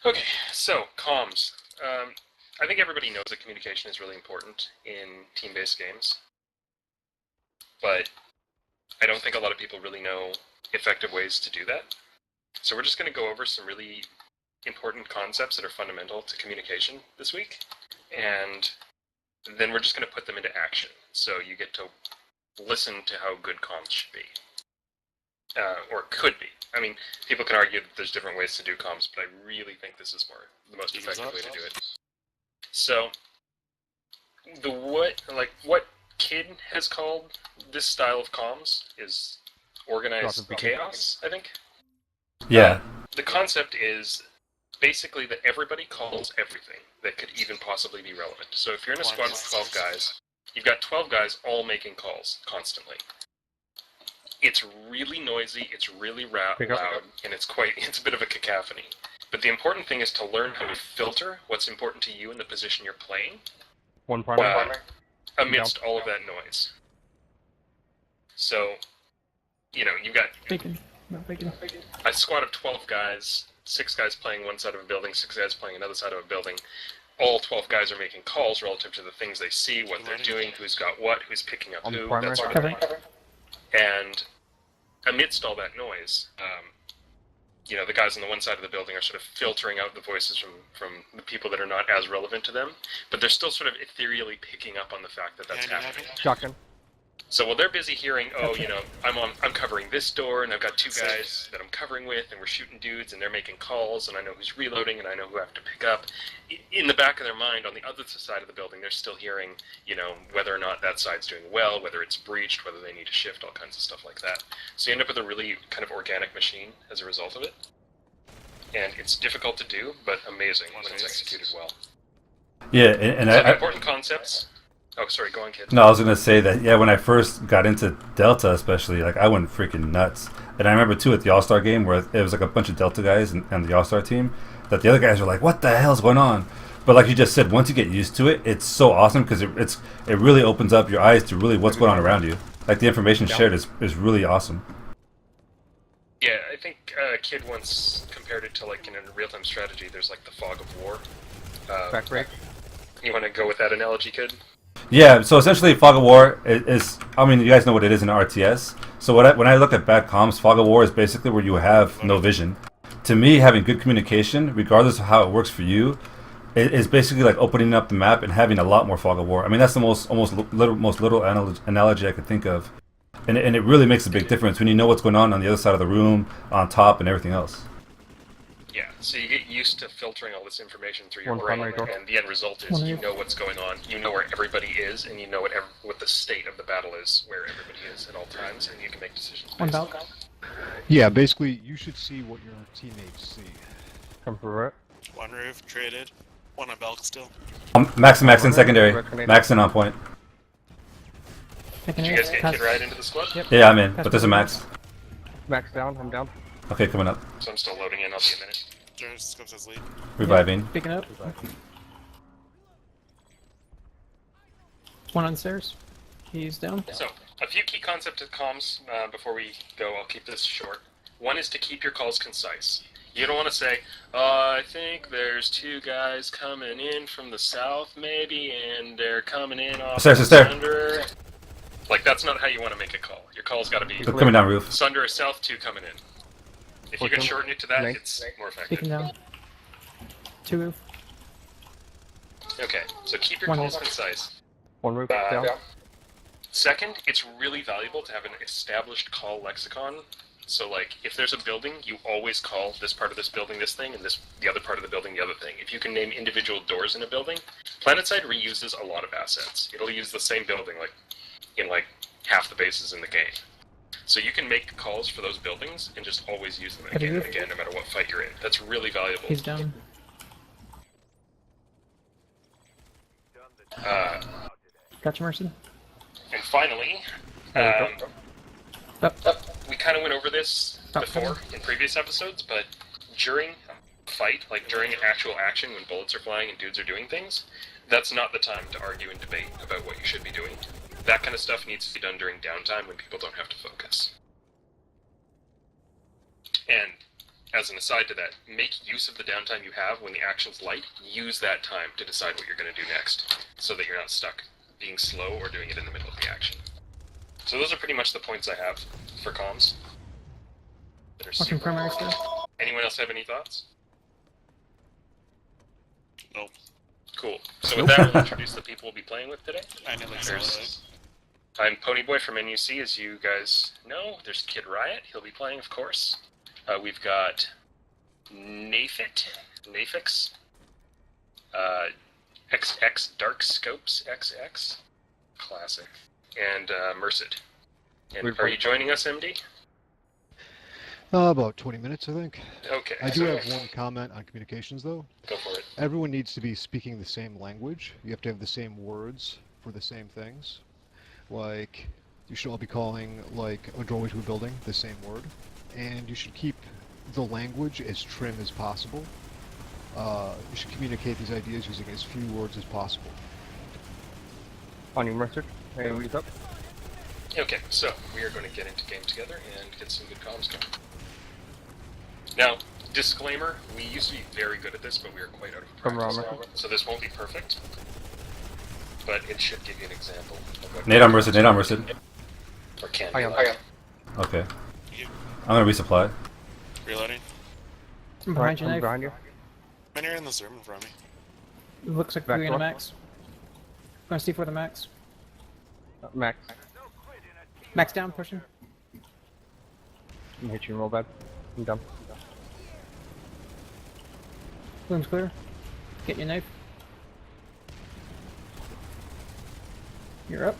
Okay, so comms. I think everybody knows that communication is really important in team-based games, but I don't think a lot of people really know effective ways to do that. So we're just going to go over some really important concepts that are fundamental to communication this week, and then we're just going to put them into action. So you get to listen to how good comms should be, or could be. I mean, people can argue that there's different ways to do comms, but I really think this is the most effective way to do it. So, what Kid has called this style of comms is organized chaos, I think. Yeah. The concept is basically that everybody calls everything that could even possibly be relevant. So if you're in a squad with 12 guys, you've got 12 guys all making calls constantly. It's really noisy, it's really loud, and it's a bit of a cacophony. But the important thing is to learn how to filter what's important to you in the position you're playing. One primer. Amidst all of that noise. So, you've got a squad of 12 guys, 6 guys playing one side of a building, 6 guys playing another side of a building. All 12 guys are making calls relative to the things they see, what they're doing, who's got what, who's picking up who, that sort of thing. And amidst all that noise, the guys on the one side of the building are sort of filtering out the voices from the people that are not as relevant to them, but they're still sort of ethereally picking up on the fact that that's happening. Shotgun. So while they're busy hearing, I'm covering this door, and I've got 2 guys that I'm covering with, and we're shooting dudes, and they're making calls, and I know who's reloading, and I know who I have to pick up. In the back of their mind, on the other side of the building, they're still hearing, whether or not that side's doing well, whether it's breached, whether they need to shift, all kinds of stuff like that. So you end up with a really kind of organic machine as a result of it. And it's difficult to do, but amazing when it's executed well. Yeah, and so the important concepts... Oh, sorry, go on, kid. No, I was going to say that, when I first got into Delta especially, I went freaking nuts. And I remember, too, at the All-Star game, where it was a bunch of Delta guys and the All-Star team, that the other guys were like, what the hell's going on? But like you just said, once you get used to it, it's so awesome, because it really opens up your eyes to really what's going on around you. Like, the information shared is really awesome. Yeah, I think Kid once compared it to, in a real-time strategy, there's, the fog of war. Back break. You want to go with that analogy, Kid? Yeah, so essentially Fog of War is you guys know what it is in RTS. So when I look at bad comms, Fog of War is basically where you have no vision. To me, having good communication, regardless of how it works for you, is basically like opening up the map and having a lot more Fog of War. I mean, that's the most literal analogy I could think of. And it really makes a big difference when you know what's going on the other side of the room, on top, and everything else. Yeah, so you get used to filtering all this information through your brain, and the end result is you know what's going on, you know where everybody is, and you know what the state of the battle is, where everybody is at all times, and you can make decisions based on that. Yeah, basically, you should see what your teammates see. Come for it. One roof, traded. One on Belk still. Max in secondary. Max in on point. Did you guys get kidRiot into the squad? Yep. Yeah, I'm in, but there's a Max. Max down, I'm down. Okay, coming up. So I'm still loading in, I'll see a minute. Jones comes as lead. Reviving. Picking up. One on stairs. He's down. So, a few key concepts of comms before we go. I'll keep this short. One is to keep your calls concise. You don't want to say, I think there's 2 guys coming in from the south, maybe, and they're coming in off Sunder. That's not how you want to make a call. Your call's got to be coming down roof. Sunder is south, 2 coming in. If you can shorten it to that, it's more effective. Taking down. 2 roof. Okay, so keep your calls concise. One roof down. Second, it's really valuable to have an established call lexicon. So, if there's a building, you always call this part of this building this thing, and the other part of the building the other thing. If you can name individual doors in a building, PlanetSide reuses a lot of assets. It'll use the same building, in half the bases in the game. So you can make calls for those buildings and just always use them again and again, no matter what fight you're in. That's really valuable. He's down. Gotcha, Mercid. And finally, we kind of went over this before in previous episodes, but during a fight, during an actual action when bullets are flying and dudes are doing things, that's not the time to argue and debate about what you should be doing. That kind of stuff needs to be done during downtime when people don't have to focus. And as an aside to that, make use of the downtime you have when the action's light. Use that time to decide what you're going to do next, so that you're not stuck being slow or doing it in the middle of the action. So those are pretty much the points I have for comms. That are Watching super primary important. still. Anyone else have any thoughts? Nope. Cool. So with that, we'll introduce the people we'll be playing with today. I nearly saw it. I'm Pwnboy from NUC, as you guys know. There's kidRiot. He'll be playing, of course. We've got Naifix, XX Dark Scopes XX, classic, and Mercid. And are you joining us, MD? About 20 minutes, I think. Okay. I do have one comment on communications, though. Go for it. Everyone needs to be speaking the same language. You have to have the same words for the same things. Like, you should all be calling, like, a doorway to a building the same word. And you should keep the language as trim as possible. You should communicate these ideas using as few words as possible. On you, Mercid. Hey, what's up? Okay, so we are going to get into game together and get some good comms going. Now, disclaimer, we used to be very good at this, but we are quite out of practice now, so this won't be perfect. But it should give you an example of what... Nade on Mercid, nade on Mercid. Or can I be am. like. Okay. You I'm gonna resupply. reloading. I'm behind you, I'm Naif. behind you. Many are in this room in front of me. Looks like Back we're in a door. max. Gonna see for the max. Max. Max down, pushing. I'm hit you real bad. I'm done. Room's clear. Get your knife. You're up.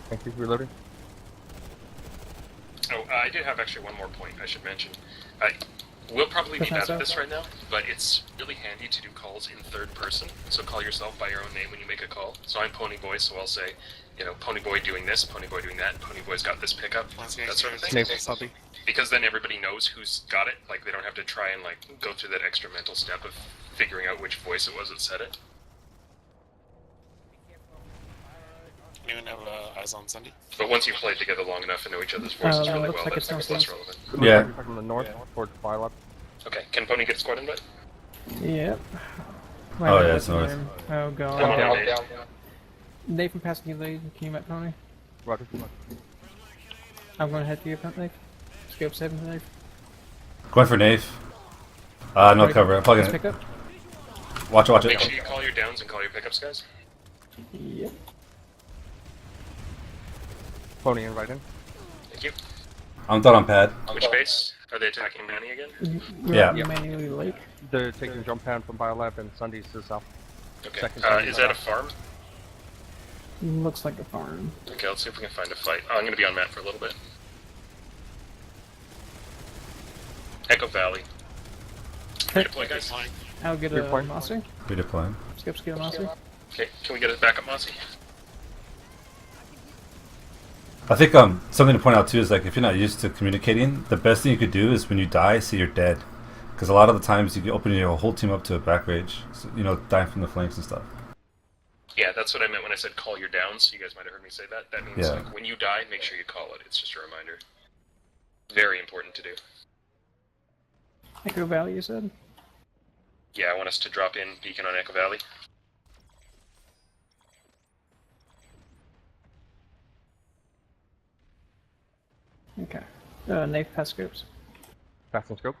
Thank you. Reloading. Oh, I did have actually one more point I should mention. We'll probably be bad at this right now, but it's really handy to do calls in third person. So call yourself by your own name when you make a call. So I'm Pwnboy, so I'll say, you know, Pwnboy doing this, Pwnboy doing that, Pwnboy's got this pickup, that sort of thing. Naif. Puppy. Because then everybody knows who's got it. Like, they don't have to try and, like, go through that extra mental step of figuring out which voice it was that said it. Anyone have eyes on Sunday? But once you've played together long enough and know each other's voices really looks well, like that it's becomes less downstairs. relevant. Yeah. You're from the north towards the fire lab. Okay, can Pony get a squad invite? Yep. Oh, yeah, it's north. Oh I'm god. down. Nathan passing you lead. Can you met Pony? Roger. I'm gonna head for you, Naif. Scope 7 Naif. Going for Naif. No cover. I'm plugging Let's it. pick up. Watch it, watch Make sure it. you call your downs and call your pickups, guys. Yep. Pony inviting. Thank you. I'm done on pad. Which base? Are they attacking Manny again? Yeah. You're manually lake. They're taking jump pad from Biolab and Sundays to the south. Okay. Second Is that a farm? Looks like a farm. Okay, let's see if we can find a fight. Oh, I'm going to be on map for a little bit. Echo Valley. Redeploy, guys. Flying. I'll get You're a fine. Mossy. Redeploying. Skip's get a Mossy. Okay, can we get a backup, Mossy? I think something to point out too is like if you're not used to communicating, the best thing you could do is when you die, say you're dead, because a lot of the times you can open your whole team up to a back rage, so, you know, dying from the flanks and stuff. Yeah, that's what I meant when I said call your downs. You guys might have heard me say that. That means Yeah. like, when you die, make sure you call it. It's just a reminder. Very important to do. Echo Valley, you said? Yeah, I want us to drop in beacon on Echo Valley. Okay. Naif pass scopes. Passing scope.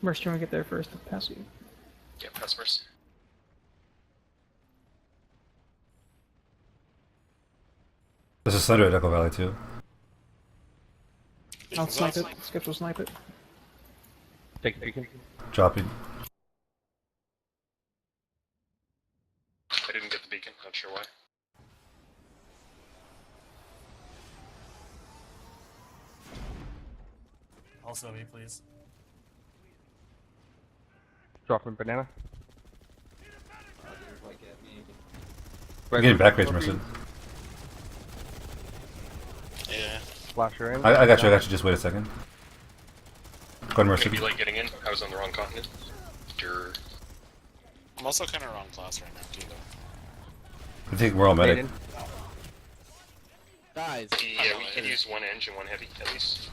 Mercy, you wanna get there first? Pass you. Yeah, customers. There's a Thunder at Echo Valley too. I'll snipe it. Skips will snipe it. Take beacon. Dropping. I didn't get the beacon, not sure why. Also me, please. Dropping banana. I'm getting back rage, Mercid. Yeah. Flasher in. I got you, just wait a second. Go ahead, Mercid. Maybe like getting in. I was on the wrong continent. Durr. I'm also kind of wrong class right now, too, though. I think we're all medic. Maiden. Guys, Yeah, we could use one Eng and one heavy at least.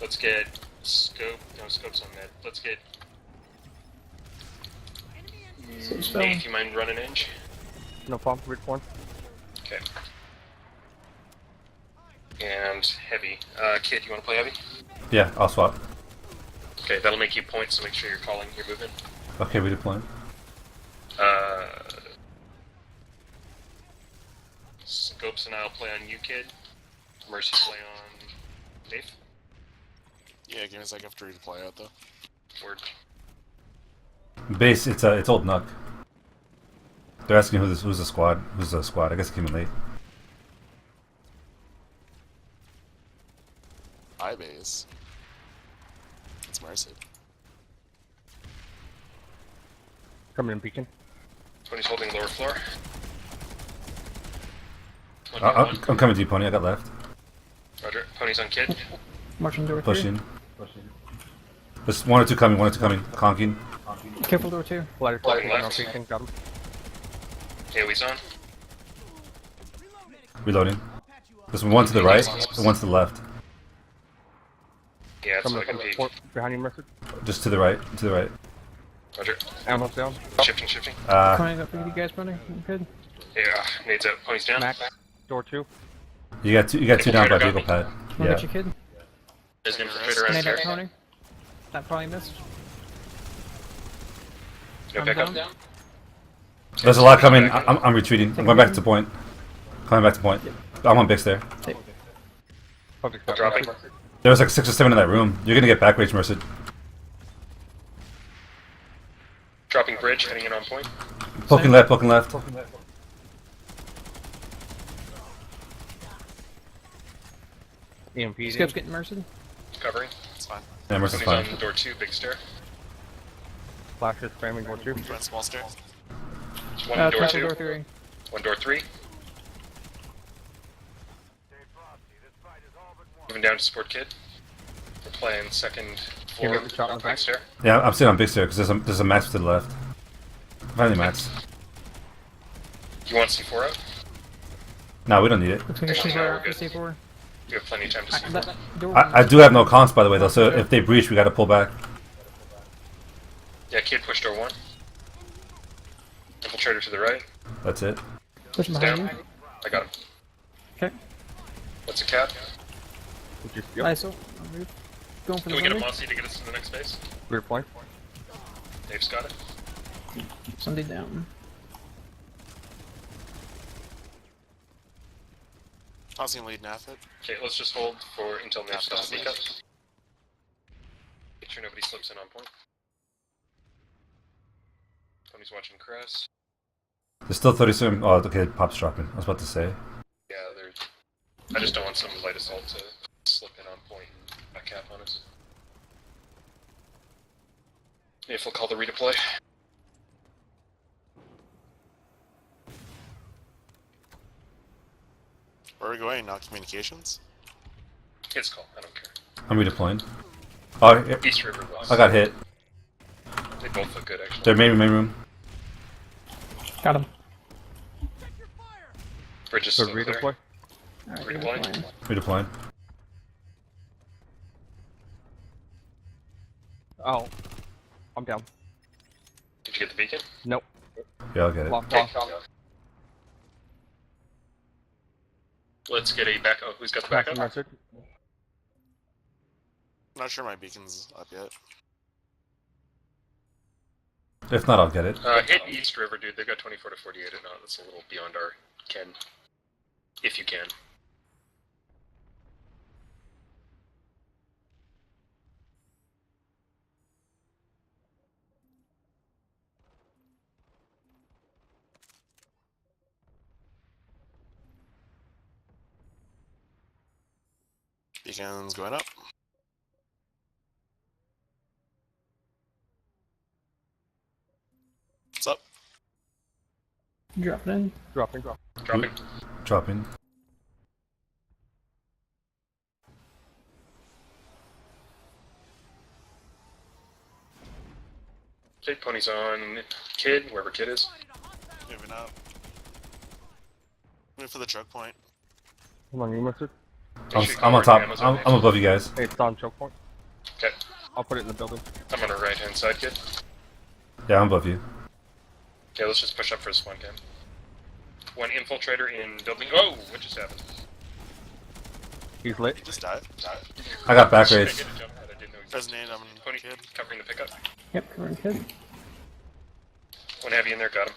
Let's get scope. No, scope's on med. Let's get. Naif, you mind running Eng? No problem. Respawn. Okay. And heavy. Kid, you want to play heavy? Yeah, I'll swap. Okay, that'll make you point, so make sure you're calling your movement. Okay, redeploying. Scopes and I'll play on you, Kid. Mercy play on Naif. Yeah, give me a second to redeploy out though. Word. Base, it's old NUC. They're asking who's the squad. Who's the squad? I guess it came in late. I-base. It's Mercid. Coming in beacon. Tony's holding lower floor. I'm coming to you, Pony. I got left. Roger. Pony's on Kid. Marching door 3. Pushing. There's one or two coming. Conking. Careful door 2. Ladder Blocking on left. beacon. Got him. AoE's on. Reloading. There's one to the right and one to the left. Yeah, it's Coming like a from peek. port behind you, Merced. Just to the right. To the right. Roger. Ammo's down. Shifting. Connie's up for you guys, buddy. Good. Yeah, nades out. Pony's down. Max. Door 2. You got two down by vehicle pad. Wanna get Yeah. you, Kid? There's an infiltrator around Nade here. out, Pony. That probably missed. No I'm pickup. down. There's a lot coming. I'm retreating. I'm going back to point. Coming back to point. I'm on Bix there. Public Dropping. There was like 6 or 7 in that room. You're gonna get back rage, Merced. Dropping bridge, heading in on point. Poking left. Poking left. EMP. Scope's getting Merced. Covering. It's fine. Yeah, Merced's Pony's fine. on door 2, big stair. Flashes spamming door 2. Run small stair. One door Careful 2. door 3. One door 3. Moving down to support Kid. We're playing second floor. get the shot on the big back? stair. Yeah, I'm sitting on Big Stair because there's a max to the left. Finally max. You want C4 out? No, we don't need it. Looks like a Actually, C4 no, we're out for good. C4. We have plenty of time to C4. That door I do have no cons by the way though, so if they breach, we gotta pull back. Yeah, Kid push door 1. Infiltrator to the right. That's it. Push him He's behind down. you. I got him. Okay. What's a cap? ISO. Going for Can the we get a zombie. Mossy to get us to the next phase? Rear point. Dave's got it. Somebody down. Tossing lead Naif it. Okay, let's just hold for until Naif's Yeah, done sneak up. flash. Make sure nobody slips in on point. Tony's watching Crest. There's still 37. Oh, okay, pop's dropping. I was about to say. Yeah, there's. I just don't want some light assault to slip in on point and back cap on us. If we'll call the redeploy. Where are we going? Not communications? His call, I don't care. I'm redeploying. Oh, yeah, East River West. I got hit. They both look good, actually. They're main room. Got him. Bridge is So still clear. redeploy. Alright, Redeploying. redeploying. Redeploying. Oh. I'm down. Did you get the beacon? Nope. Yeah, I'll get it. Lost. Let's get a back. Oh, who's got the Back backup? Merced. I'm not sure my beacon's up yet. If not, I'll get it. Hit East River, dude. They've got 24 to 48 and not. That's a little beyond our ken. If you can. Beacon's going up. What's up? Drop it in. Dropping. Dropping. Dropping. Okay, Pony's on Kid, wherever Kid is. Moving up. Moving for the choke point. I'm on you, Merced. I'm on top. I'm above you guys. Hey, it's on choke point. Okay. I'll put it in the building. I'm on our right hand side, kid. Yeah, I'm above you. Okay, let's just push up for a spawn cam. One infiltrator in building. Oh, what just happened? He's lit. He just died. I got back Shit, I rage. get a jump pad, I didn't know he was- Resonate, I'm Pony kid. covering the pickup. Yep, current kid. One heavy in there, got him.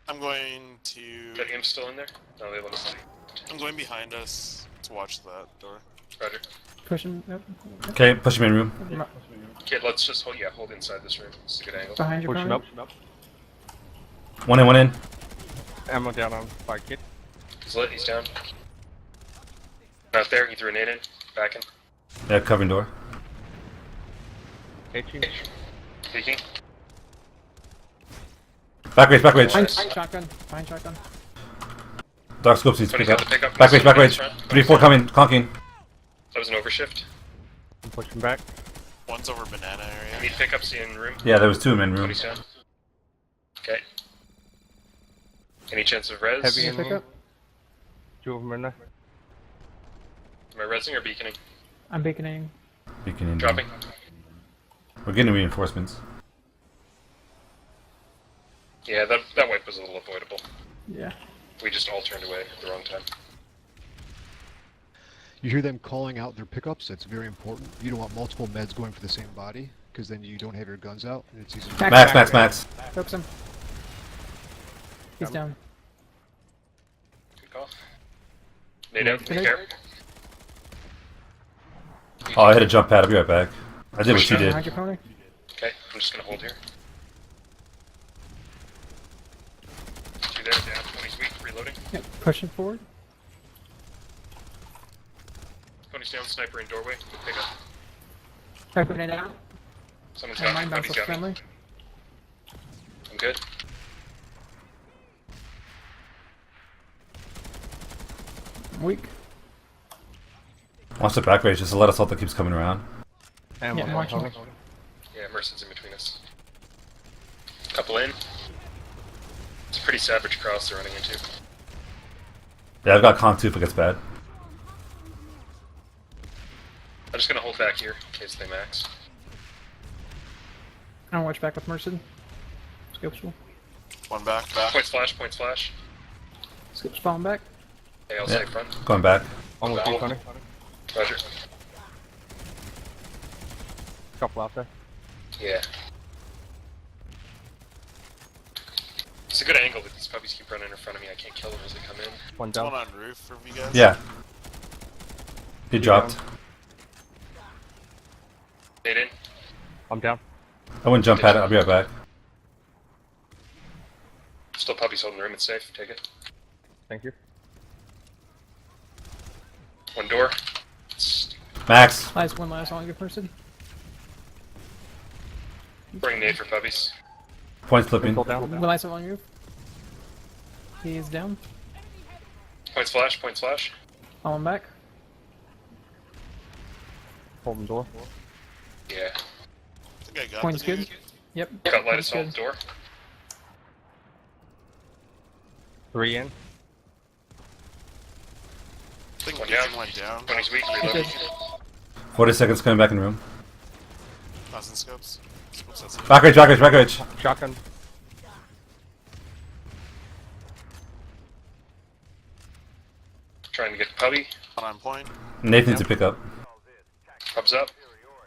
I'm going to. Got him still in there? No, they let us. I'm going behind us to watch that door. Roger. Pushing. Yep. Okay, push him in room. Kid, let's just hold inside this room. It's a good angle. Behind your Pushing pony. up. One in, one in. Ammo down on 5 kid. He's lit, he's down. Not there, he threw a nade in. Back in. Yeah, covering door. Hitching. Peeking. Back rage, back rage. Behind shotgun. Behind shotgun. Dark scopes needs to Tony's pick got up. the pickup. Back rage, back rage. Front. 3-4 coming, conking. That was an overshift. I'm pushing back. One's over banana I area. need pickups in room. Yeah, there was 2 of them in room. Tony's down. Okay. Any chance of res? Heavy in Pick room. up. 2 of them in there. Am I resing or beaconing? I'm beaconing. Beacon in. Dropping. We're getting reinforcements. Yeah, that wipe was a little avoidable. Yeah. We just all turned away at the wrong time. You hear them calling out their pickups. That's very important. You don't want multiple meds going for the same body, because then you don't have your guns out, and it's easy. Max. Focus him. He's down. Good call. Nade out, take care. Oh, I hit a jump pad. I'll be right back. I did what you did. Behind your pony. Okay, I'm just gonna hold here. 2 there, down, 20's weak, reloading. Yep. Pushing forward. Tony's down, sniper in doorway, good pickup. Open it out. Someone's And got mine me, bounce Tony's looks got me. friendly. I'm good. I'm weak. Watch the back rage. Just let us all that keeps coming around. Ammo Yeah, I'm on watching. Tony. Yeah, Mercid's in between us. Couple in. It's a pretty savage cross they're running into. Yeah, I've got conk too if it gets bad. I'm just gonna hold back here in case they max. I'll watch back with Merced. Scopes will. One back. Points flash. Scopes falling back. Okay, I'll Yeah. stay front. Going back. I'm with you, Tony. Roger. Couple out there. Yeah. It's a good angle, but these puppies keep running in front of me. I can't kill them as they come in. One One down. on roof for you guys. Yeah. He dropped. Nade in. I'm down. I wouldn't jump pad it. I'll be right back. Still puppies holding the room. It's safe. Take it. Thank you. One door. Max. One last on your person. Bring nade for puppies. Points flipping. Pull down. One last on you. He is down. Points flash. On back. Holding door. Yeah. I think I got Points the good. dude. Yep. Got light Points assault good. door. 3 in. I think One Beacon down. went down. 20's weak. He Reloading. did. 40 seconds coming back in room. Thousand scopes. Scopes, that's it. Back rage. Shotgun. Trying to get the puppy. One on point. Naif needs to pick up. Pubs up.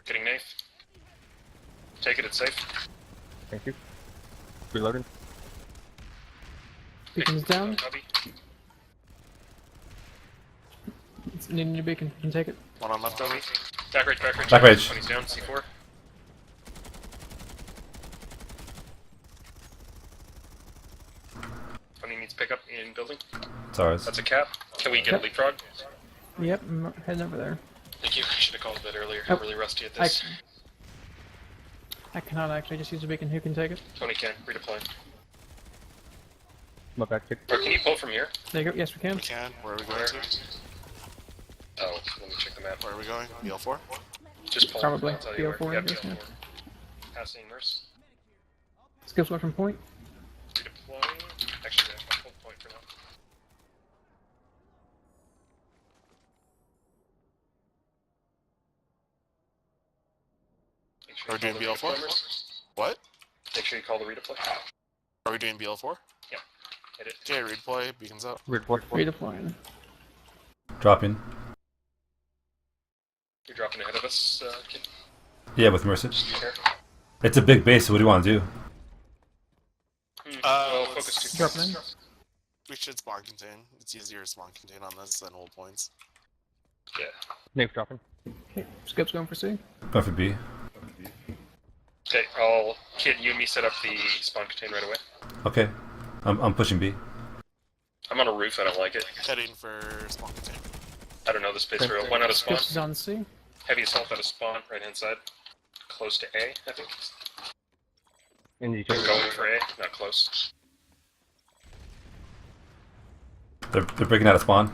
Getting Naif. Take it. It's safe. Thank you. Reloading. Beacon's down. Puppy. It's needing your beacon. You can take it. One on left over. Back rage. Back rage. 20's down. C4. Tony needs pickup in building. It's ours. That's a cap. Can we get Yep. a leapfrog? Yep. I'm heading over there. Thank you. I should have called a bit earlier. Oh. I'm really rusty at this. I cannot actually just use a beacon. Who can take it? Tony can. Redeploy. My back kid. Or can you pull from here? There you go. Yes, we can. We can. Where are we going Where? to? Oh, let me check the map. Where are we going? BL4? Just pull. Probably. I'll tell you where. BL4, Yeah, I guess, yeah. BL4. Passing nurse. Skills weapon point. Redeploying. Actually, I'll hold point for now. Make sure Are we you doing call the BL4? redeploymers. What? Make sure you call the redeploy. Are we doing BL4? Hit it. Okay, redeploy, beacons out. Redeploy. Redeploying. Dropping. You're dropping ahead of us, kid. Yeah, with Mercid. Just be careful. It's a big base, so what do you want to do? Well, let's- focus 2 Dropping in. We should spawn contain. It's easier to spawn contain on this than hold points. Yeah. Naif dropping. Okay, Skip's going for C. Going for B. Okay, I'll kid you and me set up the spawn contain right away. Okay. I'm pushing B. I'm on a roof, I don't like it. Heading for spawn contain. I don't know the space real. One out of spawn. Skips is on C. Heavy assault out of spawn, right hand side. Close to A, I think. ND We're going for A, not close. They're breaking out of spawn.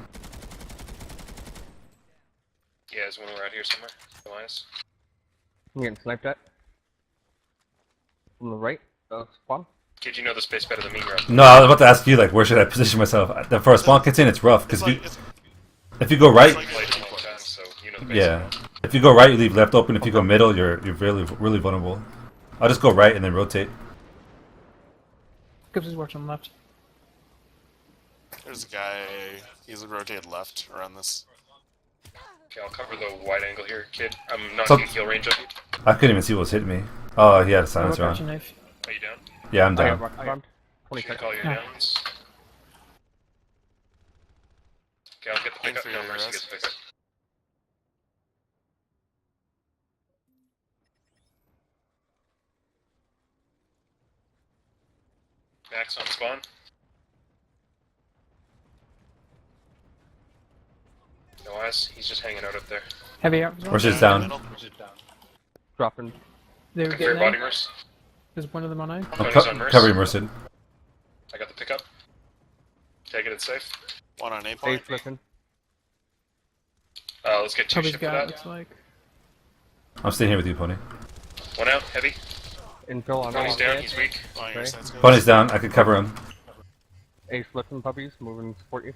Yeah, there's one around here somewhere. Elias. I'm getting sniped at. From the right. Spawn. Kid, you know the space better than me, right? No, I was about to ask you, like, where should I position myself? For a spawn contain, it's rough, because if you go right, Played a long time, so you know the base. yeah. If you go right, you leave left open. If you go middle, you're really vulnerable. I'll just go right and then rotate. Skips is watching left. There's a guy. He's rotated left around this. Okay, I'll cover the wide angle here, kid. I'm So- knocking heal range of you. I couldn't even see what was hitting me. Oh, he had a silencer Watch on. Naif. Are you down? Yeah, I'm I got down. rock bombed. 20 Should I seconds. call your Yeah. downs? Okay, I'll get the Thanks pickup. for No, your Mercy res. gets the pickup. Max on spawn. No eyes. He's just hanging out up there. Heavy out. as well. Mercid's Yeah, in down. the middle. Dropping. They were Looking for your getting body, A. Merce. There's one of them on A. I'm Tony's on Merce. covering Mercid. I got the pickup. Taking it safe. One on A A point. flipping. Let's get 2 Toby's shifted got it, out. looks like. I'm staying here with you, Pony. One out, heavy. Infill on Tony's A. down, he's weak. On your Okay. sides, guys. Pony's down. I could cover him. A flipping puppies. Moving to support you.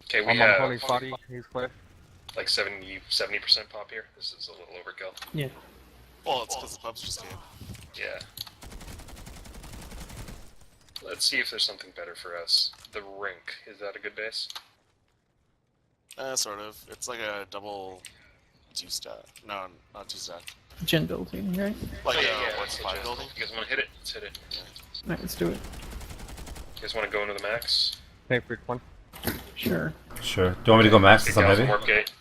Okay, we I'm on have Pony's body. He's clear. like 70% pop here. This is a little overkill. Yeah. Well, it's because the pubs just came. Yeah. Let's see if there's something better for us. The rink. Is that a good base? Sort of. It's like a double 2-stack. No, not 2-stack. Gen building, right? Like Oh, yeah, a yeah, 1-5 yeah. building. You guys want to hit it? Let's hit it. Alright, let's do it. You guys want to go into the max? Naif freak one. Sure. Sure. Do you want me to go max Get since I'm down from heavy? warp gate.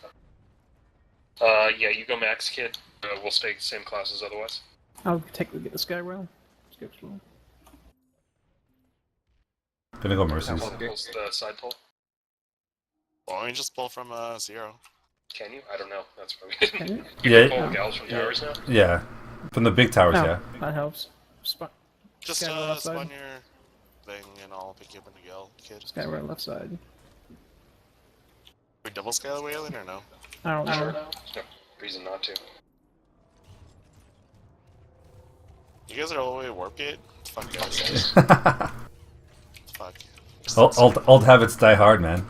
Yeah, you go max, kid. We'll stay same classes otherwise. I'll take get the sky well. Skips well. Gonna go That Mercy's. one pulls the side pull. Why don't we just pull from 0? Can you? I don't know. That's why we didn't. Can you? You Yeah. can pull gals from towers now? Yeah. From the big towers, No, yeah. that helps. Just Sky left spawn side. your thing and I'll pick you up in the gale, kid. Sky right left side. We double scale away alien or no? I don't know. There's no reason not to. You guys are all the way at warp gate? Fuck guys. Fuck. Old habits die hard, man.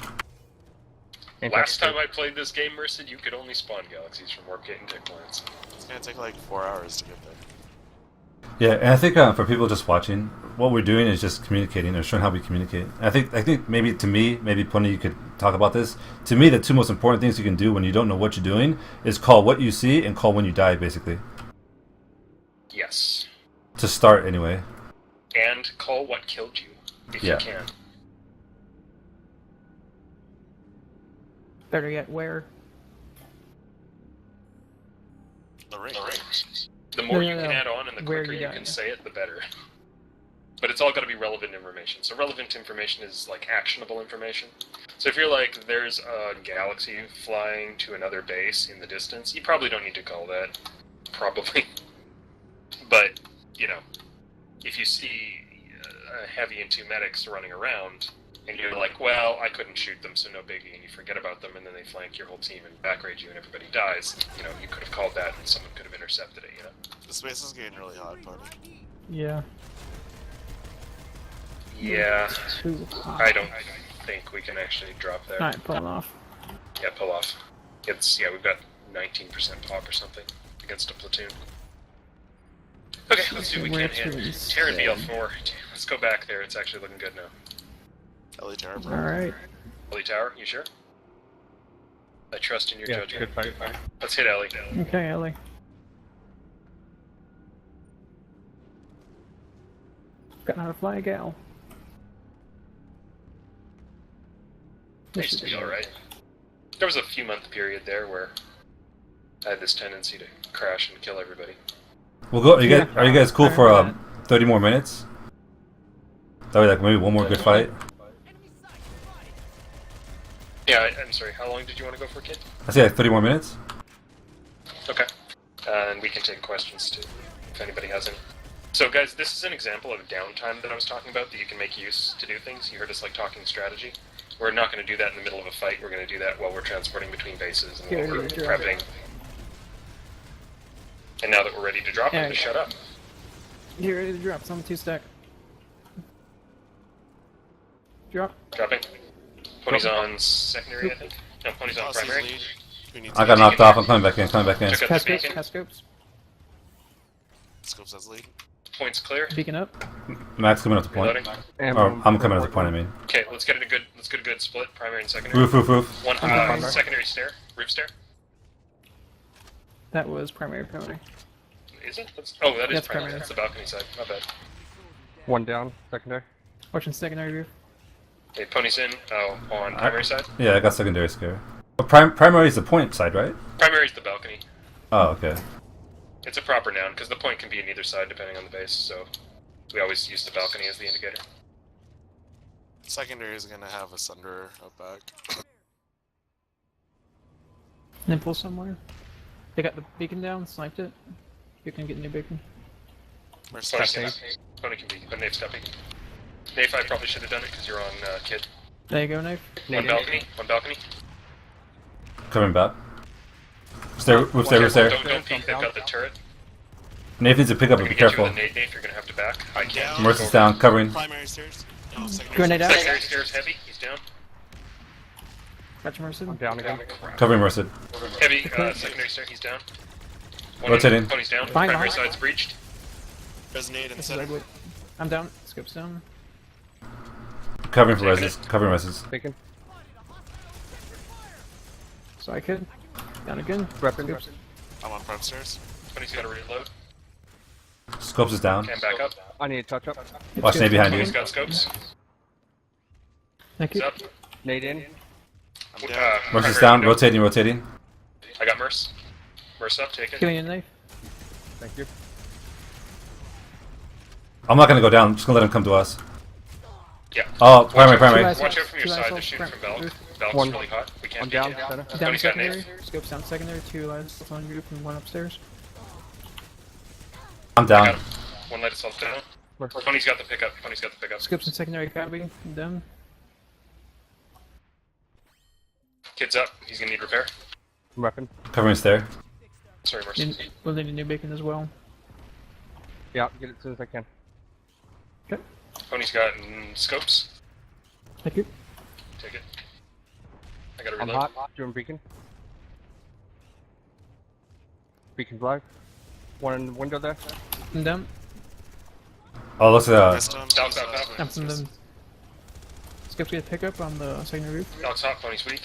Last time I played this game, Mercid, you could only spawn galaxies from warp gate and tick lines. It's gonna take like 4 hours to get there. Yeah, and I think for people just watching, what we're doing is just communicating or showing how we communicate. And I think maybe to me, maybe Pony, you could talk about this. To me, the 2 most important things you can do when you don't know what you're doing is call what you see and call when you die, basically. Yes. To start, anyway. And call what killed you, if Yeah. you can. Better yet, where? The ring. The more No, you no, can no. add on and the Where quicker you you got can it. say it, the better. But it's all got to be relevant information. So relevant information is like actionable information. So if you're like, there's a galaxy flying to another base in the distance, you probably don't need to call that. Probably. But, you know, if you see a heavy and 2 medics running around, And you're like, well, I couldn't shoot them, so no biggie, and you forget about them, and then they flank your whole team and backrage you, and everybody dies. You know, you could have called that, and someone could have intercepted it. You know. The space is getting really hot, buddy. Yeah. Yeah. Too hot. I don't think we can actually drop there. Alright, pulling off. Yeah, pull off. We've got 19% pop or something against a platoon. Okay, let's do what we Where can hit. to Terran instead? BL4. Let's go back there. It's actually looking good now. Ellie Tower, bro. Alright. Ellie Tower, you sure? I trust in your Yeah, judgment. good fight. Let's hit Ellie. Okay, Ellie. Got how to fly a gal. They used to be alright. There was a few month period there where I had this tendency to crash and kill everybody. We'll go. Are you guys cool I for remember 30 more minutes? That way, like maybe one more good fight. Yeah, I'm sorry, how long did you want to go for, kid? I say like 30 more minutes. Okay. And we can take questions too, if anybody has any. So guys, this is an example of downtime that I was talking about that you can make use to do things. You heard us like talking strategy. We're not going to do that in the middle of a fight. We're going to do that while we're transporting between bases and while we're prepping. And now that we're ready to drop, Yeah, them to shut up. Get ready to drop. It's on the 2-stack. Drop. Dropping. Pony's on secondary, I think. No, Pony's on Policy's primary. lead. Who needs I got to knocked off. I'm coming back in. Coming back in. Check out Pass the scopes. beacon. Pass scopes. Scopes as lead. Point's clear. Beacon up. Max coming up to point. Reloading. And Or I'm coming up to point. I mean. Okay, let's get a good split, primary and secondary. Roof. One primary. secondary stair, roof stair. That was primary pony. Is it? Oh, that is That's primary. primary. That's the balcony side. My bad. one down, secondary. Watching secondary roof. Okay, Pony's in. Oh, on primary side. Yeah, I got secondary scare. But primary is the point side, right? Primary is the balcony. Oh, okay. It's a proper noun because the point can be in either side depending on the base. So we always use the balcony as the indicator. Secondary is gonna have a Sunder up back. Nipple somewhere. They got the beacon down, sniped it. You can get new beacon. Mercid Pony and can, MD. Pony can be, but Naif's copy. Naif, I probably should have done it because you're on kid. There you go, Naif. One balcony. One balcony. Coming back. Stair, roof stair. Don't peek. They've got the turret. Naif needs to pick up, We're but be gonna get you careful. with a nade. Naif, you're gonna have to back. I can't. Mercy's down, covering. Primary stairs. Oh, secondary Grenade out. stairs. Secondary stairs heavy. He's down. Got your Mercid. I'm down again. Covering Merced. Heavy. Secondary stair. He's down. One Rotating. Pony's down. Fine, Primary fine. side's breached. Resonate and This is center. ugly. I'm down. Scope's down. Covering for reses. Covering reses. Beacon. So I could. Down again. Weapon. Scopes. I'm on prime stairs. Pony's got to reload. Scopes is down. And back up. I need a touch up. Watch nade behind you. Pony's got scopes. Thank He's you. up. Nade in. I'm down. Mercy's Primary down. window. Rotating. I got Merce. Merce up. Take it. Killing a knife. Thank you. I'm not gonna go down. I'm just gonna let him come to us. Yeah. Oh, primary. Watch out from your Two side. They're assholes, shooting from Belk. roof. Belk's One. really hot. We can't I'm beat down, it. center. Down Tony's got secondary. Naif. Scopes down secondary. 2 lights on roof and 1 upstairs. I'm I got down. him. One light assault down. Mercy. Pony's got the pickup. Pony's got the pickup. Scopes in secondary copy. I'm down. Kid's up. He's gonna need repair. Weapon. Covering stair. Sorry, Merce. We'll need a new beacon as well. Yeah, get it as soon as I can. Okay. Pony's got scopes. Thank you. Take it. I gotta I'm reload. hot. Doing beacon. Beacon's live. One in the window there. I'm down. Oh, looks Missed him. Down, down, down. I'm from them. Scopes get a pickup on the secondary roof. Belk's hot. Pony's weak.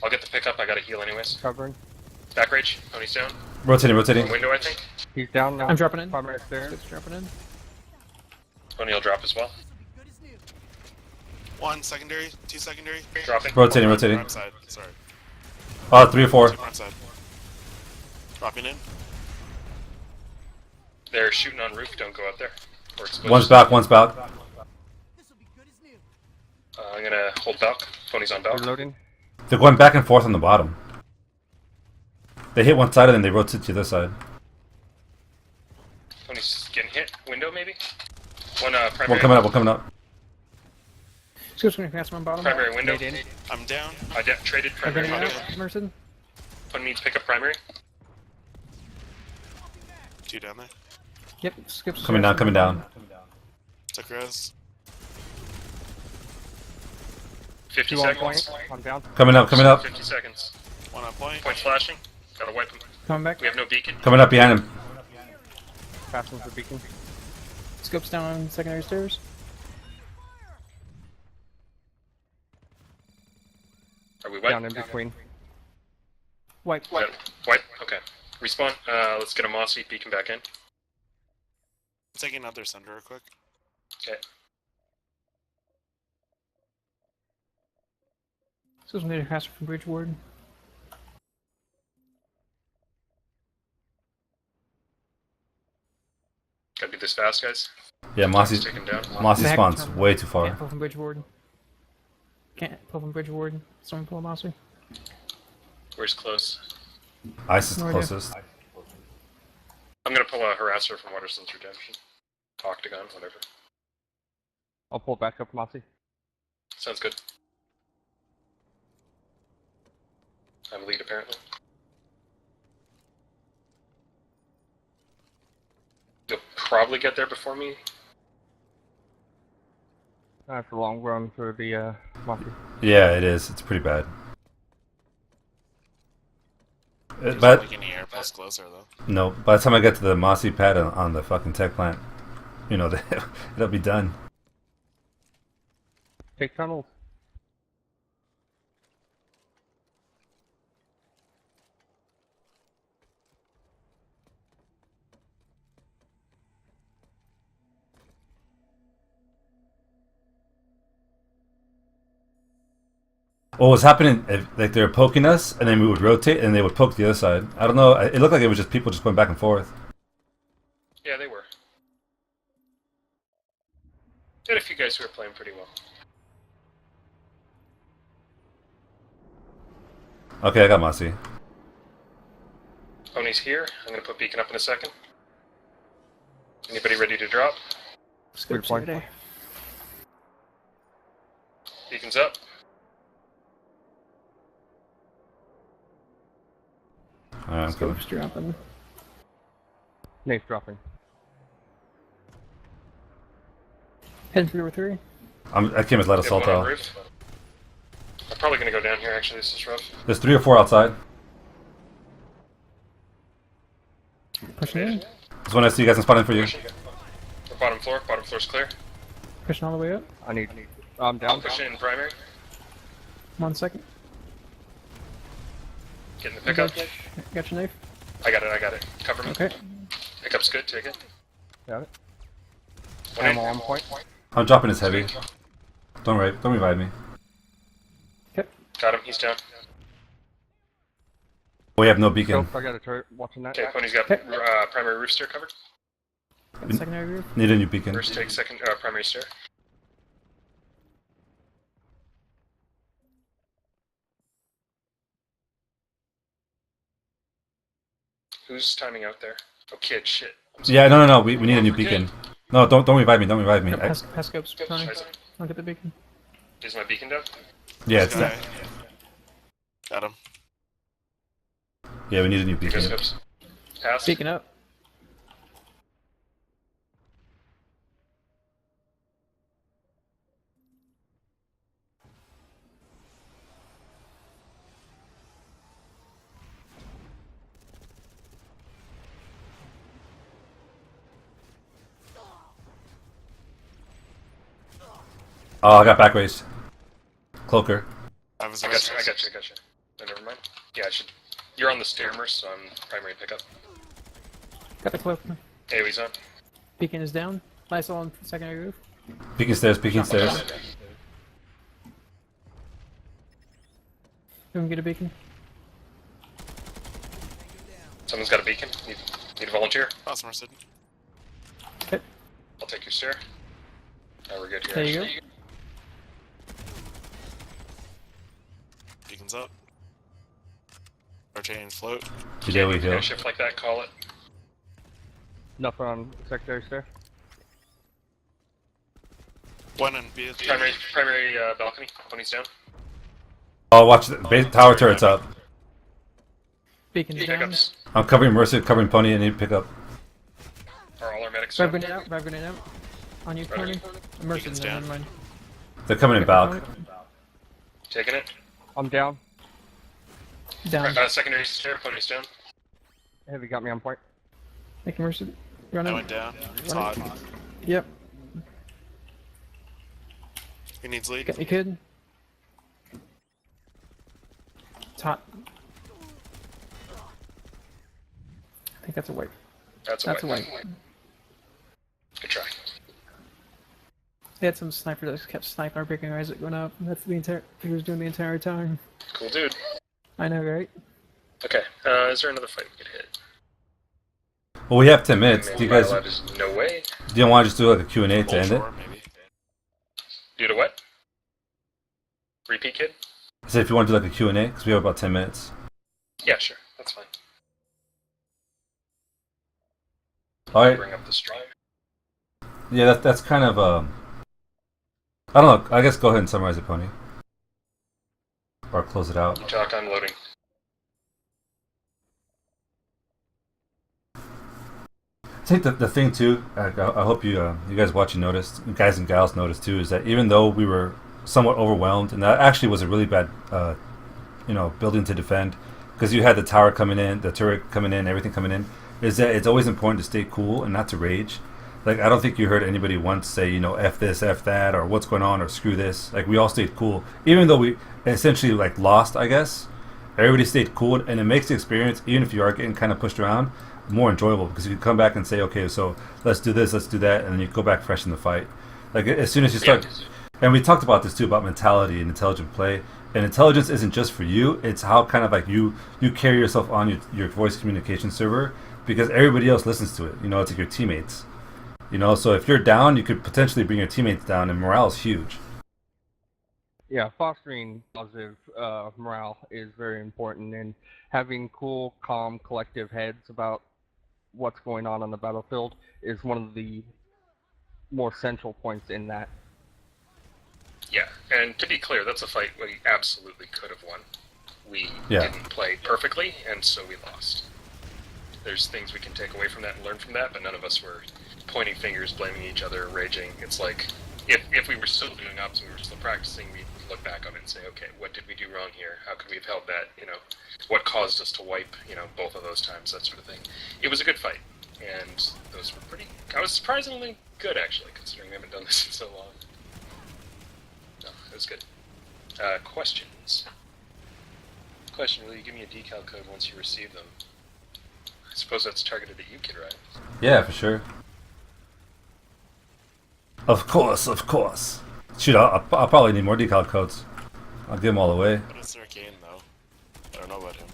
I'll get the pickup. I gotta heal anyways. Covering. Back rage. Pony's down. rotating. One window, I think. He's down now. I'm dropping in. Primary stairs. Scopes dropping in. Pony will drop as well. One secondary. Two secondary. Dropping. Rotating. Prime side. Sorry. Oh, 3 or 4. Two prime side. Dropping in. They're shooting on roof. Don't go up there. Or exposed. One's back. I'm gonna hold Belk. Pony's on Belk. Reloading. They're going back and forth on the bottom. They hit one side and then they rotate to the other side. Pony's getting hit. Window maybe. One primary. One coming up. Scopes gonna cast one bottom. Primary window. Made in. I'm down. I traded I'm primary gonna window. out. Mercid. One needs pick up primary. 2 down there. Yep. Scopes. Coming down, coming down. Took res. 50 Two on seconds. point. I'm down. Coming up, coming up. 50 seconds. 1 on point. Point flashing. Gotta wipe him. Coming back. We have no beacon. Coming up behind him. Passing for beacon. Scopes down on secondary stairs. Are we Down wiped? in between. Wipe. Wipe. Okay. Respawn. Let's get a mossy beacon back in. I'm taking out their sender real quick. Okay. Scopes gonna cast from bridge ward. Gotta be this fast, guys. Yeah, Mossy Take him down. Mossy Back. spawns way too Can't far. pull from bridge ward. Can't pull from bridge ward. Someone pull a Mossy. Where's close? Ice is the No idea. closest. I'm gonna pull a harasser from Waterston's Redemption. Octagon, whatever. I'll pull back up Mossy. Sounds good. I'm lead apparently. You'll probably get there before me. That's a long run for the Mossy. Yeah, it is. It's pretty bad. There's But like any air plus closer though. no, by the time I get to the Mossy pad on the fucking tech plant, you know, it'll be done. Take tunnels. What was happening? Like they were poking us, and then we would rotate, and they would poke the other side. I don't know. It looked like it was just people just going back and forth. Yeah, they were. Had a few guys who were playing pretty well. Okay, I got Mossy. Pony's here. I'm gonna put beacon up in a second. Anybody ready to drop? Scopes point. today. Beacon's up. Alright, I'm coming. Scopes dropping. Naif dropping. Heading for number 3. I came as let We us have all one on tell. roof. I'm probably gonna go down here. Actually, this is rough. There's 3 or 4 outside. Pushing in. Just when I see you guys, I'm spotting for you. Pushing. We're bottom floor. Bottom floor's clear. Pushing all the way up. I need. I'm down. Pushing in primary. 1 second. Getting the pickup. Got your knife. I got it. Cover me. Okay. Pickup's good. Take it. Got it. One in. Ammo on point. I'm dropping his heavy. Don't revive me. Okay. Got him. He's down. We have no beacon. Nope, I got a turret watching that. Okay, Pony's got Okay. primary roof stair covered. Got secondary roof. Need a new beacon. First take second primary stair. Who's timing out there? Oh, kid, shit. I'm sorry. Yeah, no. We need a new beacon. No, don't revive me. Don't revive me. Yep, pass scopes. Tony. Scheiße. I'll get the beacon. Is my beacon down? Yeah, it's Guy. that. Got him. Yeah, we need a new You guys beacon. hoops. Pass. Beacon up. Oh, I got back raised. Cloaker. I was I got you. No, never mind. Yeah, I should. You're on the stair, Merc, so I'm primary pickup. Got the cloak. AoE's on. Beacon is down. Nice on secondary roof. Peeking stairs. Peeking stairs. We can get a beacon. Someone's got a beacon. Need a volunteer? Awesome, Mercid. Okay. I'll take your stair. Now we're good here. There you go. Beacon's up. Rotating float. Yeah, we If you heal. got a shift like that, call it. Nothing on secondary stair. One and B. Primary balcony. Pony's down. Oh, watch the base tower turrets up. Beacon's down. Pickups. I'm covering Mercid, covering Pony, and need pick up. Are all our medics Grab down? grenade out, grab grenade out. On you, Right. Pony. Merced's down. down, never mind. They're coming in balk. Taking it. I'm down. Down. Secondary stair. Pony's down. Heavy got me on point. Make a Merced. Run I out. went down. It's hot. Yep. Who needs lead? Get me, kid. It's hot. I think that's a wipe. That's a That's a wipe. wipe. Good try. They had some sniper that kept sniping our breaking Isaac going up. And that's the entire. He was doing the entire time. Cool dude. I know, right? Okay. Is there another fight we could hit? Well, we have 10 minutes. Do you guys? There's no way. Do you want to just do like a Q&A to end it? Bullshore, maybe. Due to what? Repeat, kid? So if you want to do like a Q&A, because we have about 10 minutes. Yeah, sure. That's fine. All right. Bring up the stream. Yeah, that's kind of I don't know. I guess go ahead and summarize it, Pony, or close it out. Talk, I'm loading. I think the thing too. I hope you guys watching noticed, guys and gals noticed too, is that even though we were somewhat overwhelmed, and that actually was a really bad, building to defend, because you had the tower coming in, the turret coming in, everything coming in. Is that it's always important to stay cool and not to rage. Like, I don't think you heard anybody once say, F this, F that, or what's going on, or screw this. Like, we all stayed cool. Even though we essentially, lost, I guess, everybody stayed cool, and it makes the experience, even if you are getting kind of pushed around, more enjoyable, because you can come back and say, okay, so let's do this, let's do that, and then you go back fresh in the fight. Like, as soon as you start... Yeah. And we talked about this, too, about mentality and intelligent play. And intelligence isn't just for you, it's how kind of, you carry yourself on your voice communication server, because everybody else listens to it. It's like your teammates. So if you're down, you could potentially bring your teammates down, and morale is huge. Yeah, fostering positive morale is very important, and having cool, calm, collective heads about what's going on the battlefield is one of the more central points in that. Yeah, and to be clear, that's a fight we absolutely could have won. We didn't play perfectly, and so we lost. There's things we can take away from that and learn from that, but none of us were pointing fingers, blaming each other, raging. It's like, if we were still doing ops and we were still practicing, we'd look back on it and say, okay, what did we do wrong here? How could we have held that? What caused us to wipe, both of those times, that sort of thing. It was a good fight, and those were I was surprisingly good, actually, considering we haven't done this in so long. No, it was good. Questions? Question, will you give me a decal code once you receive them? I suppose that's targeted at you, kidRiot. Yeah, for sure. Of course. Shoot, I'll probably need more decal codes. I'll give them all away. What is Arcane, though? I don't know about him.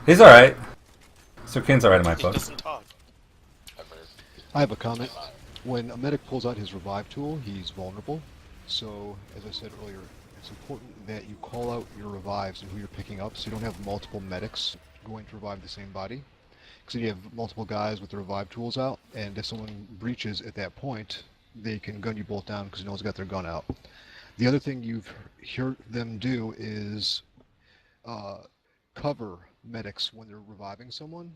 He's alright. Sir Kane's alright in my He book. doesn't talk. I have a comment. When a medic pulls out his revive tool, he's vulnerable. So, as I said earlier, it's important that you call out your revives and who you're picking up, so you don't have multiple medics going to revive the same body. Because you have multiple guys with the revive tools out, and if someone breaches at that point, they can gun you both down because no one's got their gun out. The other thing you've heard them do is cover medics when they're reviving someone.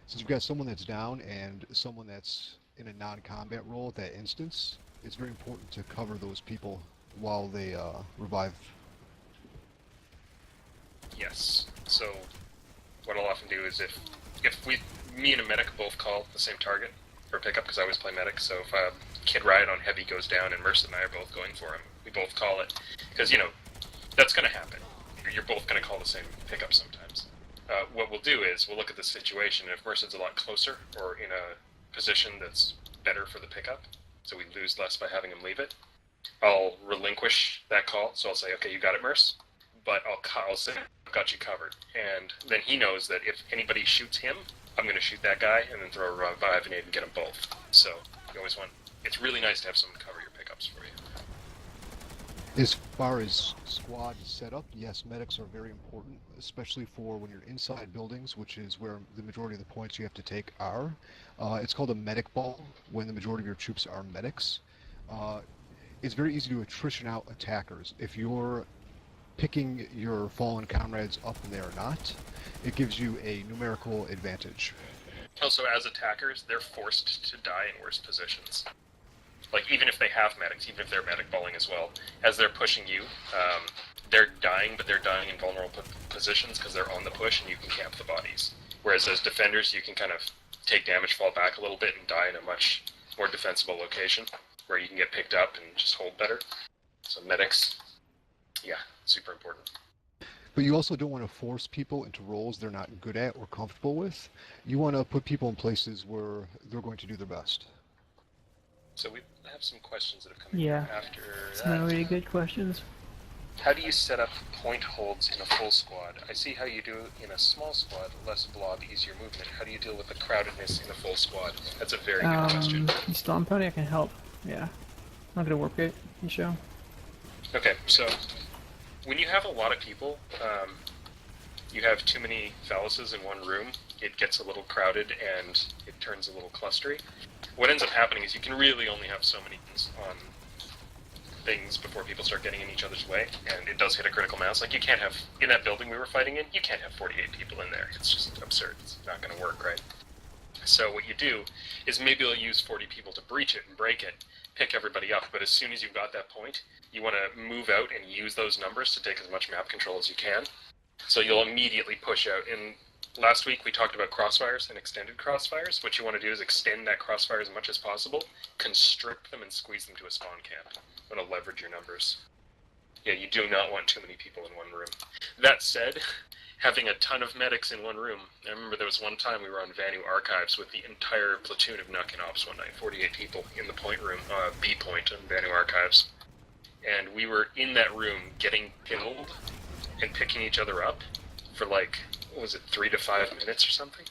Since you've got someone that's down and someone that's in a non-combat role at that instance, it's very important to cover those people while they revive. Yes. So, what I'll often do is if me and a medic both call the same target for pickup, because I always play medic, so if kidRiot on heavy goes down and Mercid and I are both going for him, we both call it. Because, that's going to happen. You're both going to call the same pickup sometimes. What we'll do is we'll look at the situation, and if Mercid's a lot closer or in a position that's better for the pickup, so we lose less by having him leave it, I'll relinquish that call. So I'll say, okay, you got it, Merc, but I'll say, I've got you covered. And then he knows that if anybody shoots him, I'm going to shoot that guy and then throw a revive grenade and get them both. So you always want, it's really nice to have someone cover your pickups for you. As far as squad setup, yes, medics are very important, especially for when you're inside buildings, which is where the majority of the points you have to take are. It's called a medic ball when the majority of your troops are medics. It's very easy to attrition out attackers. If you're picking your fallen comrades up and they are not, it gives you a numerical advantage. Also, as attackers, they're forced to die in worse positions. Like, even if they have medics, even if they're medic balling as well, as they're pushing you, they're dying, but they're dying in vulnerable positions because they're on the push and you can camp the bodies. Whereas as defenders, you can kind of take damage, fall back a little bit, and die in a much more defensible location where you can get picked up and just hold better. So medics, yeah, super important. But you also don't want to force people into roles they're not good at or comfortable with. You want to put people in places where they're going to do their best. So we have some questions that have come in Yeah. after Some that. really good questions. How do you set up point holds in a full squad? I see how you do in a small squad, less blob, easier movement. How do you deal with the crowdedness in a full squad? That's a very good question. Storm Pony, I can help. Yeah. I'm gonna work it. You show. Okay, so when you have a lot of people, you have too many phalluses in one room, it gets a little crowded and it turns a little clustery. What ends up happening is you can really only have so many things on things before people start getting in each other's way, and it does hit a critical mass. Like, you can't have, in that building we were fighting in, you can't have 48 people in there. It's just absurd. It's not going to work, right? So what you do is maybe you'll use 40 people to breach it and break it, pick everybody up, but as soon as you've got that point, you want to move out and use those numbers to take as much map control as you can. So you'll immediately push out. And last week we talked about crossfires and extended crossfires. What you want to do is extend that crossfire as much as possible, constrict them, and squeeze them to a spawn camp. You want to leverage your numbers. Yeah, you do not want too many people in one room. That said, having a ton of medics in one room. I remember there was one time we were on Vanu Archives with the entire platoon of NUC and Ops one night, 48 people in the point room, B point on Vanu Archives. And we were in that room getting killed and picking each other up for like, what was it, 3 to 5 minutes or something?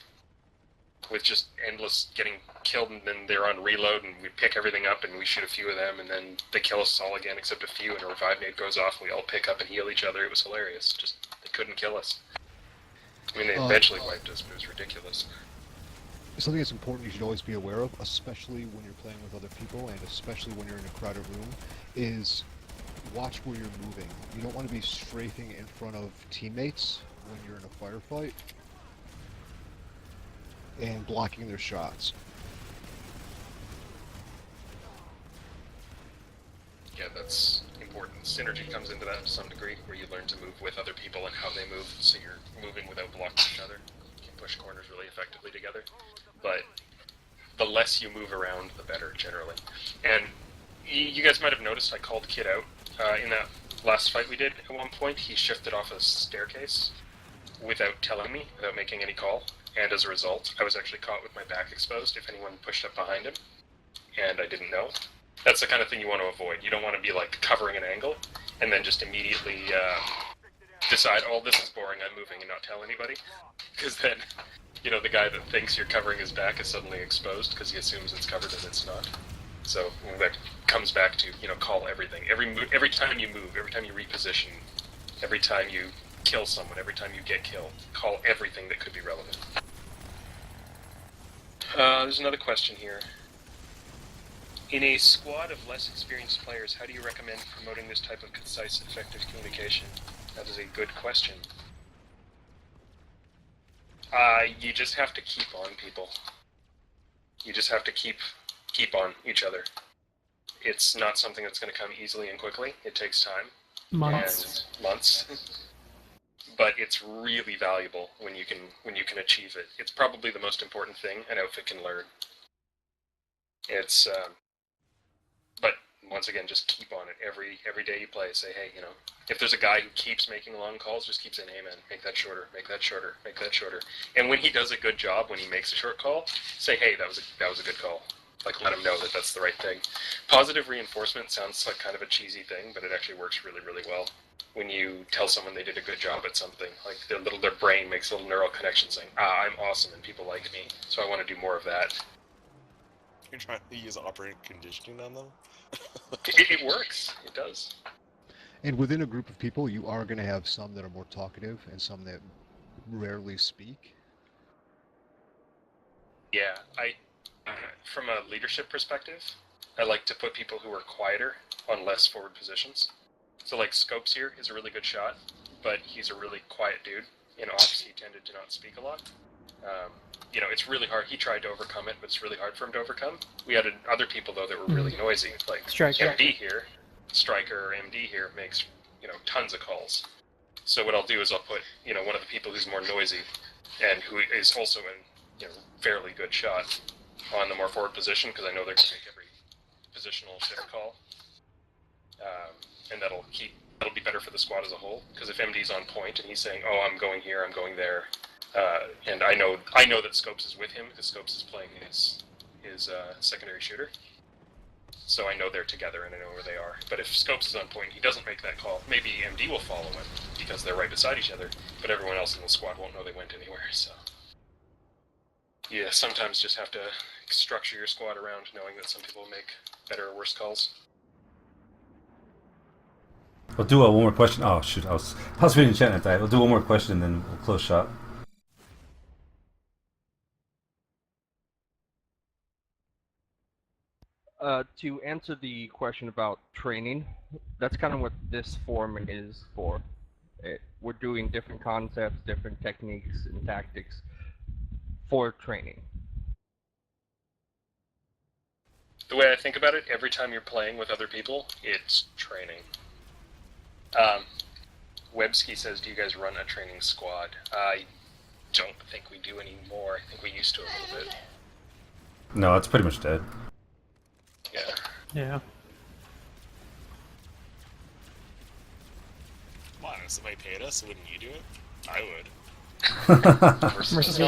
With just endless getting killed, and then they're on reload, and we pick everything up, and we shoot a few of them, and then they kill us all again except a few, and a revive nade goes off, and we all pick up and heal each other. It was hilarious. Just, they couldn't kill us. I mean, they eventually wiped us, but it was ridiculous. Something that's important you should always be aware of, especially when you're playing with other people, and especially when you're in a crowded room, is watch where you're moving. You don't want to be strafing in front of teammates when you're in a firefight and blocking their shots. Yeah, that's important. Synergy comes into that to some degree, where you learn to move with other people and how they move, so you're moving without blocking each other. You can push corners really effectively together. But the less you move around, the better, generally. And you guys might have noticed I called Kid out in that last fight we did. At one point, he shifted off a staircase without telling me, without making any call. And as a result, I was actually caught with my back exposed if anyone pushed up behind him, and I didn't know. That's the kind of thing you want to avoid. You don't want to be like covering an angle and then just immediately decide, oh, this is boring, I'm moving, and not tell anybody. Because then, you know, the guy that thinks you're covering his back is suddenly exposed because he assumes it's covered and it's not. So that comes back to, you know, call everything. Every time you move, every time you reposition, every time you kill someone, every time you get killed, call everything that could be relevant. There's another question here. In a squad of less experienced players, how do you recommend promoting this type of concise, effective communication? That is a good question. You just have to keep on people. You just have to keep on each other. It's not something that's going to come easily and quickly. It takes time. Months. And months. But it's really valuable when you can achieve it. It's probably the most important thing an outfit can learn. It's but once again, just keep on it. Every day you play, say, hey, you know, if there's a guy who keeps making long calls, just keep saying, hey man, make that shorter, make that shorter, make that shorter. And when he does a good job, when he makes a short call, say, hey, that was a good call. Like, let him know that that's the right thing. Positive reinforcement sounds like kind of a cheesy thing, but it actually works really, really well. When you tell someone they did a good job at something, like their brain makes a little neural connection saying, I'm awesome and people like me, so I want to do more of that. You're trying to use operant conditioning on them? It works. It does. And within a group of people, you are going to have some that are more talkative and some that rarely speak. Yeah, from a leadership perspective, I like to put people who are quieter on less forward positions. So like Scopes here is a really good shot, but he's a really quiet dude. In Ops, he tended to not speak a lot. You know, it's really hard. He tried to overcome it, but it's really hard for him to overcome. We had other people, though, that were really noisy. Like Striker. MD here, Striker or MD here makes, you know, tons of calls. So what I'll do is I'll put, you know, one of the people who's more noisy and who is also in, you know, fairly good shot on the more forward position, because I know they're going to take every positional shift call. And that'll be better for the squad as a whole, because if MD's on point and he's saying, oh, I'm going here, I'm going there, and I know that Scopes is with him, because Scopes is playing his secondary shooter, so I know they're together and I know where they are. But if Scopes is on point and he doesn't make that call, maybe MD will follow him, because they're right beside each other, but everyone else in the squad won't know they went anywhere, so... Yeah, sometimes just have to structure your squad around knowing that some people make better or worse calls. We'll do one more question. Oh shoot, I was reading the chat and I died. We'll do one more question and then we'll close shop. To answer the question about training, that's kind of what this forum is for. We're doing different concepts, different techniques and tactics for training. The way I think about it, every time you're playing with other people, it's training. Webski says, do you guys run a training squad? I don't think we do anymore. I think we used to a little bit. No, it's pretty much dead. Yeah. Yeah. Come on, if somebody paid us, wouldn't you do it? I would. Mercid,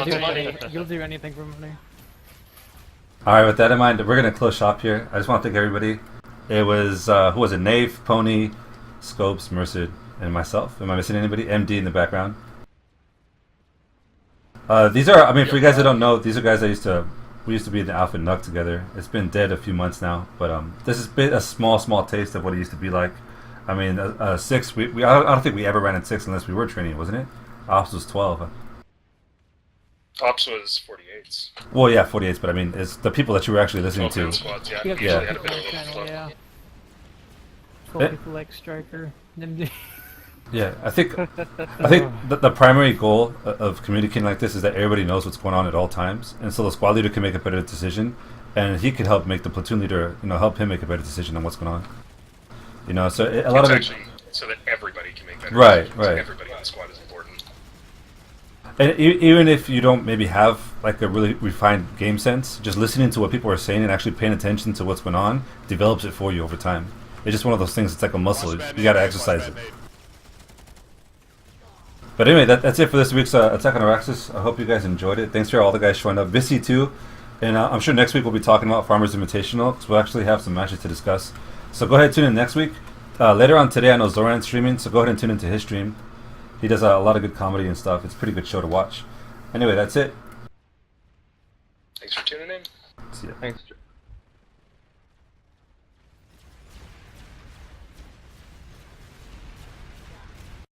you'll do anything for money. Alright, with that in mind, we're going to close shop here. I just want to thank everybody. It was, who was it? Naif, Pony, Scopes, Mercid, and myself. Am I missing anybody? MD in the background. These are, I mean, for you guys that don't know, these are guys we used to be in the Alpha NUC together. It's been dead a few months now, but this has been a small taste of what it used to be like. I mean, 6, I don't think we ever ran in 6 unless we were training, wasn't it? Ops was 12. Ops was 48s. Well, yeah, 48s, but I mean, it's the people that you were actually listening to. Squads, yeah. You have Usually Yeah. had a bit of a channel, flow. yeah. 12 people like Striker, MD. Yeah, I think the primary goal of communicating like this is that everybody knows what's going on at all times, and so the squad leader can make a better decision, and he can help make the platoon leader, help him make a better decision on what's going on. So a lot of actually so that everybody can make better Right, decisions. right. Everybody on the squad is important. And even if you don't maybe have like a really refined game sense, just listening to what people are saying and actually paying attention to what's going on develops it for you over time. It's just one of those things. It's like a muscle. You got to exercise it. But anyway, that's it for this week's Attack on Auraxis. I hope you guys enjoyed it. Thanks for all the guys showing up. Visi too. And I'm sure next week we'll be talking about Farmers Invitational, because we'll actually have some matches to discuss. So go ahead and tune in next week. Later on today, I know Zoran's streaming, so go ahead and tune into his stream. He does a lot of good comedy and stuff. It's a pretty good show to watch. Anyway, that's it. Thanks for tuning in. See ya. Thanks.